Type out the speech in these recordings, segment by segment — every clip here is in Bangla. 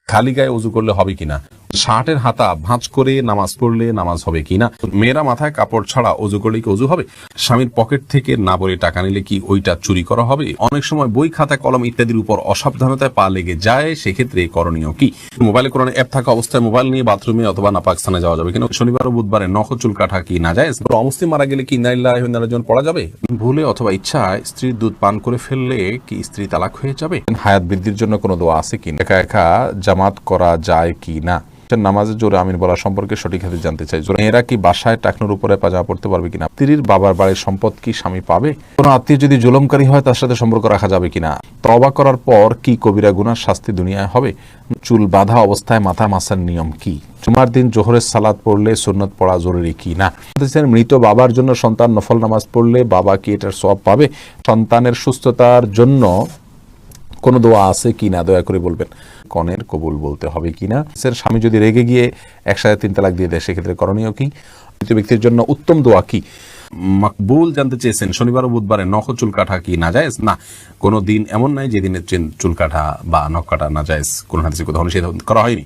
খালি গায়ে ওযু করলে হবে কিনা, শার্টের হাতা ভাঁজ করে নামাজ পড়লে নামাজ হবে কিনা, মেয়েরা মাথায় কাপড় ছাড়া ওযু করলে কি ওযু হবে, স্বামীর পকেট থেকে না বলে টাকা নিলে কি ওইটা চুরি করা হবে, অনেক সময় বই খাতা কলম ইত্যাদির উপর অসাবধানতায় পা লেগে যায়, সেক্ষেত্রে করণীয় কি, মোবাইলে কোরআন অ্যাপ থাকা অবস্থায় মোবাইল নিয়ে বাথরুমে অথবা নাপাক স্থানে যাওয়া যাবে কিনা, শনিবার ও বুধবারে নখ চুল কাটা কি না যায়, অমুসলিম মারা গেলে কি ইন্না লিল্লাহি ওয়া ইন্না ইলাইহি রাজিউন পড়া যাবে, ভুলে অথবা ইচ্ছায় স্ত্রীর দুধ পান করে ফেললে কি স্ত্রী তালাক হয়ে যাবে, হায়াত বৃদ্ধির জন্য কোনো দোয়া আছে কিনা, একা একা জামাত করা যায় কি না, নামাজের জোরে আমিন বলা সম্পর্কে সঠিক হাদিস জানতে চাই, মেয়েরা কি বাসায় টাকনুর উপরে পাজামা পড়তে পারবে কিনা, স্ত্রীর বাবার বাড়ির সম্পদ কি স্বামী পাবে, কোনো আত্মীয় যদি জুলুমকারী হয় তার সাথে সম্পর্ক রাখা যাবে কিনা, তওবা করার পর কি কবিরা গুনার শাস্তি দুনিয়ায় হবে, চুল বাঁধা অবস্থায় মাথা মাসার নিয়ম কি, জুমার দিন জোহরের সালাত পড়লে সুন্নত পড়া জরুরি কি না, মৃত বাবার জন্য সন্তান নফল নামাজ পড়লে বাবা কি এটার সওয়াব পাবে, সন্তানের সুস্থতার জন্য কোনো দোয়া আছে কিনা দয়া করে বলবেন, কনের কবুল বলতে হবে কিনা, স্বামী যদি রেগে গিয়ে একসাথে 3 তালাক দিয়ে দেয় সেক্ষেত্রে করণীয় কি, মৃত ব্যক্তির জন্য উত্তম দোয়া কি, মাকবুল জানতে চেয়েছেন শনিবার ও বুধবারে নখ চুল কাটা কি না জায়েজ, না কোনো দিন এমন নাই যেদিনে চুল কাটা বা নখ কাটা না জায়েজ, কোন হাদিসে কোথাও নিষেধ করা হয়নি।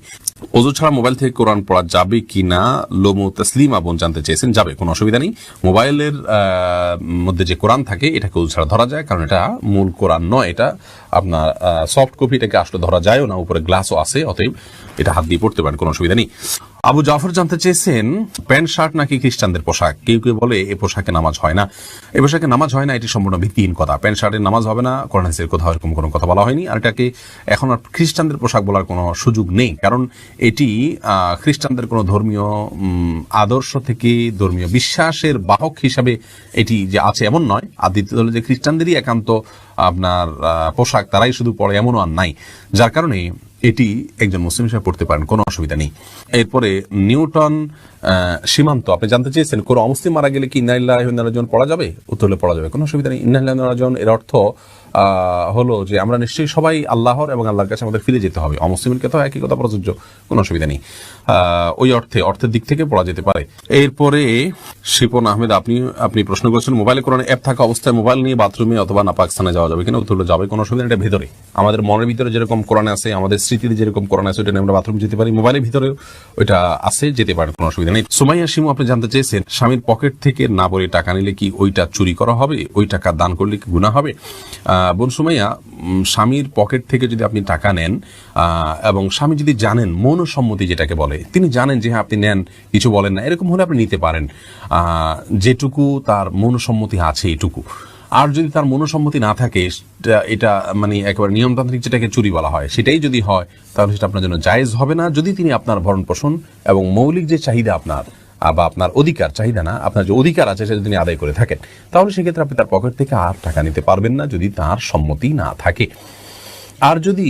ওযু ছাড়া মোবাইল থেকে কোরআন পড়া যাবে কিনা লোমো তসলিমা বোন জানতে চেয়েছেন, যাবে, কোনো অসুবিধা নেই। মোবাইলের মধ্যে যে কোরআন থাকে এটাকে ওযু ছাড়া ধরা যায়, কারণ এটা মূল কোরআন নয়, এটা আপনার সফট কপি, এটাকে আসলে ধরা যায়ও না, উপরে গ্লাসও আছে, অতএব এটা হাত দিয়ে পড়তে পারেন, কোনো অসুবিধা নেই। আবু জাফর জানতে চেয়েছেন প্যান্ট শার্ট নাকি খ্রিস্টানদের পোশাক, কেউ কেউ বলে এ পোশাকে নামাজ হয় না, এ পোশাকে নামাজ হয় না, এটি সম্পূর্ণ ভিত্তিহীন কথা, প্যান্ট শার্টের নামাজ হবে না, কোরআন হাদিসের কোথাও এরকম কোনো কথা বলা হয়নি, আর এটাকে এখন আর খ্রিস্টানদের পোশাক বলার কোনো সুযোগ নেই, কারণ এটি খ্রিস্টানদের কোনো ধর্মীয় আদর্শ থেকে ধর্মীয় বিশ্বাসের বাহক হিসাবে এটি যে আছে এমন নয়, আর দ্বিতীয় হলো যে খ্রিস্টানদেরই একান্ত আপনার পোশাক, তারাই শুধু পরে এমনও আর নাই, যার কারণে এটি একজন মুসলিম হিসেবে পড়তে পারেন, কোনো অসুবিধা নেই। এরপরে নিউটন সীমান্ত আপনি জানতে চেয়েছেন কোন অমুসলিম মারা গেলে কি ইন্না লিল্লাহি ওয়া ইন্না ইলাইহি রাজিউন পড়া যাবে, উত্তর হলে পড়া যাবে, কোনো অসুবিধা নেই। ইন্না লিল্লাহি ওয়া ইন্না ইলাইহি রাজিউন এর অর্থ হলো যে আমরা নিশ্চয়ই সবাই আল্লাহর এবং আল্লাহর কাছে আমাদের ফিরে যেতে হবে, অমুসলিমের ক্ষেত্রে একই কথা প্রযোজ্য, কোনো অসুবিধা নেই, ওই অর্থের দিক থেকে পড়া যেতে পারে। এরপরে শিপন আহমেদ আপনি প্রশ্ন করেছেন মোবাইলে কোরআন অ্যাপ থাকা অবস্থায় মোবাইল নিয়ে বাথরুমে অথবা নাপাক স্থানে যাওয়া যাবে কিনা, উত্তর হলে যাবে, কোনো অসুবিধা নেই। এটা ভেতরে আমাদের মনের ভিতরে যেরকম কোরআন আছে, আমাদের স্মৃতিতে যেরকম কোরআন আছে, ওইটা নিয়ে আমরা বাথরুম যেতে পারি, মোবাইলের ভিতরে ওইটা আছে, যেতে পারেন, কোনো অসুবিধা নেই। সুমাইয়া শিমু আপনি জানতে চেয়েছেন স্বামীর পকেট থেকে না বলে টাকা নিলে কি ওইটা চুরি করা হবে, ওই টাকা দান করলে কি গুনাহ হবে। বোন সুমাইয়া, স্বামীর পকেট থেকে যদি আপনি টাকা নেন এবং স্বামী যদি জানেন, মৌনসম্মতি যেটাকে বলে, তিনি জানেন যে হ্যাঁ আপনি নেন, কিছু বলেন না, এরকম হলে আপনি নিতে পারেন, যেটুকু তার মৌনসম্মতি আছে এইটুকু। আর যদি তার মনোসম্মতি না থাকে, এটা মানে একেবারে নিয়মতান্ত্রিক যেটাকে চুরি বলা হয়, সেটাই যদি হয় তাহলে সেটা আপনার জন্য জায়েজ হবে না, যদি তিনি আপনার ভরণ পোষণ এবং মৌলিক যে চাহিদা আপনার বা আপনার অধিকার, চাহিদা না, আপনার যে অধিকার আছে সেটা তিনি আদায় করে থাকেন, তাহলে সেক্ষেত্রে আপনি তার পকেট থেকে আর টাকা নিতে পারবেন না, যদি তার সম্মতি না থাকে। আর যদি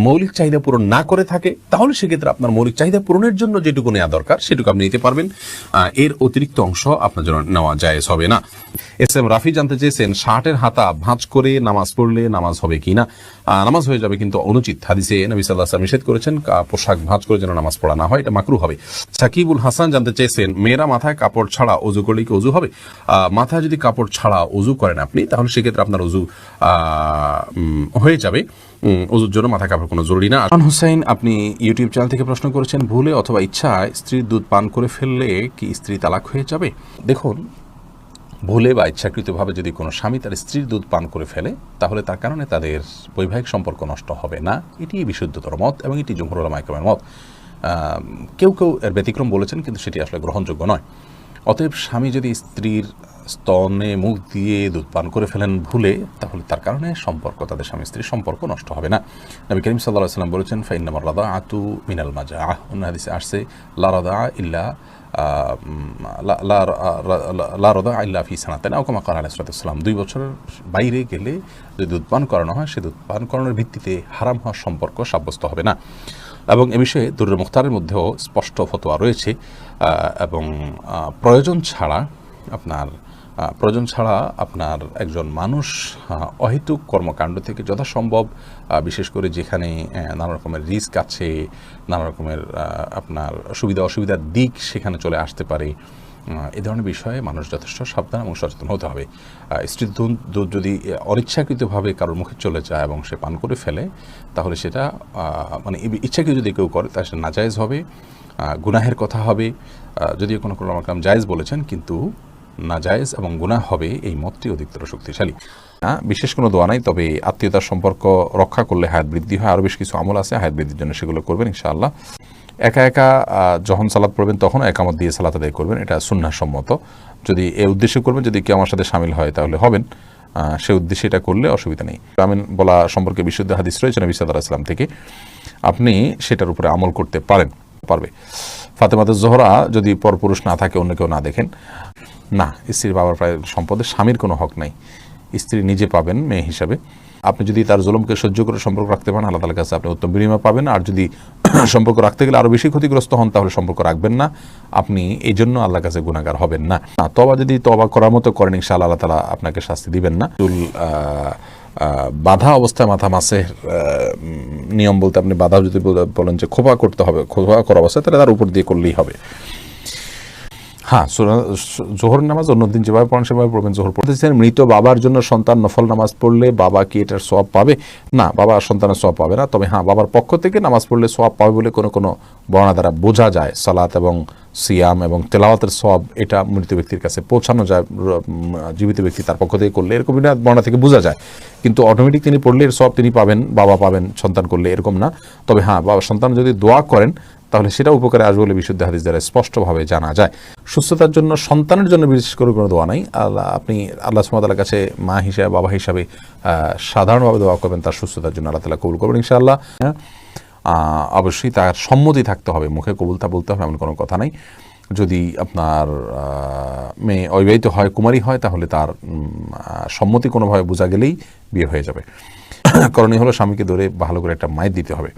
মৌলিক চাহিদা পূরণ না করে থাকে, তাহলে সেক্ষেত্রে আপনার মৌলিক চাহিদা পূরণের জন্য যেটুকু নেওয়া দরকার সেটুকু আপনি নিতে পারবেন, এর অতিরিক্ত অংশ আপনার জন্য নেওয়া জায়েজ হবে না। এস এম রাফি জানতে চেয়েছেন শার্টের হাতা ভাঁজ করে নামাজ পড়লে নামাজ হবে কিনা, নামাজ হয়ে যাবে, কিন্তু অনুচিত, হাদিসে নবী সাল্লাল্লাহু আলাইহি ওয়াসাল্লাম নিষেধ করেছেন পোশাক ভাঁজ করে যেন নামাজ পড়া না হয়, এটা মাকরুহ হবে। সাকিবুল হাসান জানতে চেয়েছেন মেয়েরা মাথায় কাপড় ছাড়া ওযু করলে কি ওযু হবে, মাথায় যদি কাপড় ছাড়া ওযু করেন আপনি, তাহলে সেক্ষেত্রে আপনার ওযু হয়ে যাবে, ওযুর জন্য মাথা কাপড় কোনো জরুরি না। আন হুসাইন আপনি ইউটিউব চ্যানেল থেকে প্রশ্ন করেছেন ভুলে অথবা ইচ্ছায় স্ত্রীর দুধ পান করে ফেললে কি স্ত্রী তালাক হয়ে যাবে। দেখুন, ভুলে বা ইচ্ছাকৃতভাবে যদি কোনো স্বামী তার স্ত্রীর দুধ পান করে ফেলে, তাহলে তার কারণে তাদের বৈবাহিক সম্পর্ক নষ্ট হবে না, এটি বিশুদ্ধতর মত এবং এটি জমহুর উলামা ইকরামের মত। কেউ কেউ এর ব্যতিক্রম বলেছেন, কিন্তু সেটি আসলে গ্রহণযোগ্য নয়। অতএব স্বামী যদি স্ত্রীর স্তনে মুখ দিয়ে দুধ পান করে ফেলেন ভুলে, তাহলে তার কারণে সম্পর্ক, তাদের স্বামী স্ত্রীর সম্পর্ক নষ্ট হবে না। নবী করিম সাল্লাল্লাহু আলাইহি ওয়াসাল্লাম বলেছেন ফাইন্নামার রাদাআতু মিনাল মাজাআহ, অন্য হাদিসে আসছে লা রাদাআ ইল্লা লা রাদাআ ইল্লা ফি সানাতাইন আও কামা ক্বালা আলাইহিস সালাম, 2 বছরের বাইরে গেলে যদি দুধ পান করানো হয়, সে দুধ পান করানোর ভিত্তিতে হারাম হওয়ার সম্পর্ক সাব্যস্ত হবে না। এবং এ বিষয়ে দুরুল মুখতারের মধ্যেও স্পষ্ট ফতোয়া রয়েছে, এবং প্রয়োজন ছাড়া আপনার একজন মানুষ অহেতুক কর্মকাণ্ড থেকে যথাসম্ভব, বিশেষ করে যেখানে নানা রকমের রিস্ক আছে, নানা রকমের আপনার সুবিধা অসুবিধার দিক সেখানে চলে আসতে পারে, এ ধরনের বিষয়ে মানুষ যথেষ্ট সাবধান এবং সচেতন হতে হবে। স্ত্রীর দুধ যদি অনিচ্ছাকৃতভাবে কারোর মুখে চলে যায় এবং সে পান করে ফেলে, তাহলে সেটা মানে ইচ্ছাকৃত যদি কেউ করে তাহলে সেটা নাজায়েজ হবে, গুনাহের কথা হবে। যদিও কোনো কোনো আমাকে জায়েজ বলেছেন, কিন্তু নাজায়েজ এবং গুনাহ হবে, এই মতটি অধিকতর শক্তিশালী। বিশেষ কোনো দোয়া নাই, তবে আত্মীয়তার সম্পর্ক রক্ষা করলে হায়াত বৃদ্ধি হয়। আরও বেশ কিছু আমল আছে হায়াত বৃদ্ধির জন্য, সেগুলো করবেন ইনশাআল্লাহ। একা একা যখন সালাত পড়বেন তখন একামত দিয়ে সালাত আদায় করবেন, এটা সুন্নাহ সম্মত। যদি এই উদ্দেশ্যে করবেন, যদি কেউ আমার সাথে শামিল হয় তাহলে হবেন, সে উদ্দেশ্যে এটা করলে অসুবিধা নেই। আমিন বলা সম্পর্কে বিশুদ্ধ হাদিস রয়েছে নবী সাল্লাল্লাহু আলাইহি ওয়াসাল্লাম থেকে, আপনি সেটার উপরে আমল করতে পারবে। ফাতেমাতুজ জোহরা যদি পরপুরুষ না থাকে, অন্য কেউ না দেখেন, না, স্ত্রীর বাবার প্রায় সম্পদে স্বামীর কোনো হক নাই, স্ত্রী নিজে পাবেন মেয়ে হিসাবে। আপনি যদি তার জুলুমকে সহ্য করে সম্পর্ক রাখতে পারেন, আল্লাহ তাআলার কাছে আপনি উত্তম বিনিময় পাবেন। আর যদি সম্পর্ক রাখতে গেলে আরও বেশি ক্ষতিগ্রস্ত হন, তাহলে সম্পর্ক রাখবেন না, আপনি এই জন্য আল্লাহর কাছে গুনাহগার হবেন না। তবা যদি তবা করার মতো করেন, ইনশাআল্লাহ আল্লাহ তাআলা আপনাকে শাস্তি দিবেন না। বাধা অবস্থায় মাথা মাসের নিয়ম বলতে আপনি বাধা যদি বলেন যে খোপা করতে হবে, খোপা করা অবস্থায়, তাহলে তার উপর দিয়ে করলেই হবে। হ্যাঁ, জোহর নামাজ অন্যদিন যেভাবে পড়েন সেভাবে পড়বেন। জোহর পড়তেছেন, মৃত বাবার জন্য সন্তান নফল নামাজ পড়লে বাবা কি এটার সওয়াব পাবে? না, বাবা সন্তানের সওয়াব পাবে না। তবে হ্যাঁ, বাবার পক্ষ থেকে নামাজ পড়লে সওয়াব পাবে বলে কোনো কোনো বর্ণনা দ্বারা বোঝা যায়। সালাত এবং সিয়াম এবং তেলাওয়াতের সওয়াব এটা মৃত ব্যক্তির কাছে পৌঁছানো যায়, জীবিত ব্যক্তি তার পক্ষ থেকে করলে, এরকম বর্ণনা থেকে বোঝা যায়। কিন্তু অটোমেটিক তিনি পড়লে এর সওয়াব তিনি পাবেন, বাবা পাবেন সন্তান করলে, এরকম না। তবে হ্যাঁ, বাবা সন্তান যদি দোয়া করেন তাহলে সেটা উপকারে আসবে বলে বিশুদ্ধ হাদিস দ্বারা স্পষ্টভাবে জানা যায়। সুস্থতার জন্য সন্তানের জন্য বিশেষ করে কোনো দোয়া নাই। আপনি আল্লাহ সুবহানাহু ওয়া তাআলার কাছে মা হিসেবে, বাবা হিসাবে সাধারণভাবে দোয়া করবেন, তার সুস্থতার জন্য আল্লাহ তাআলা কবুল করবেন ইনশাআল্লাহ। অবশ্যই তার সম্মতি থাকতে হবে, মুখে কবুলতা বলতে হবে এমন কোনো কথা নাই। যদি আপনার মেয়ে অবিবাহিত হয়, কুমারী হয়, তাহলে তার সম্মতি কোনোভাবে বোঝা গেলেই বিয়ে হয়ে যাবে। করণীয় হলো স্বামীকে ধরে ভালো করে একটা মায়ের দিতে হবে।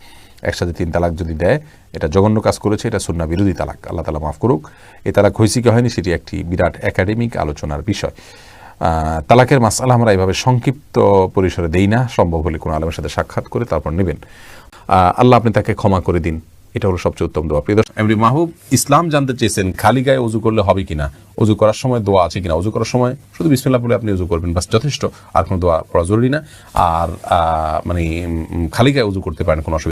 একসাথে 3 তালাক যদি দেয়, এটা জঘন্য কাজ করেছে, এটা সুন্নাহ বিরোধী তালাক, আল্লাহ তাআলা মাফ করুক। এই তালাক হয়েছে কি হয়নি সেটি একটি বিরাট একাডেমিক আলোচনার বিষয়। তালাকের মাসআলা আমরা এইভাবে সংক্ষিপ্ত পরিসরে দেই না, সম্ভব হলে কোনো আলেমের সাথে সাক্ষাৎ করে তারপর নেবেন। আল্লাহ আপনি তাকে ক্ষমা করে দিন, এটা হলো সবচেয়ে উত্তম দোয়া। প্রিয় দর্শক, এমডি মাহবুব ইসলাম জানতে চেয়েছেন খালি গায়ে ওযু করলে হবে কিনা, ওযু করার সময় দোয়া আছে কিনা। ওযু করার সময় শুধু বিসমিল্লাহ বলে আপনি ওযু করবেন, বাস যথেষ্ট, আর কোনো দোয়া পড়া জরুরি না। আর মানে খালি গায়ে ওযু করতে পারেন, কোনো অসুবিধা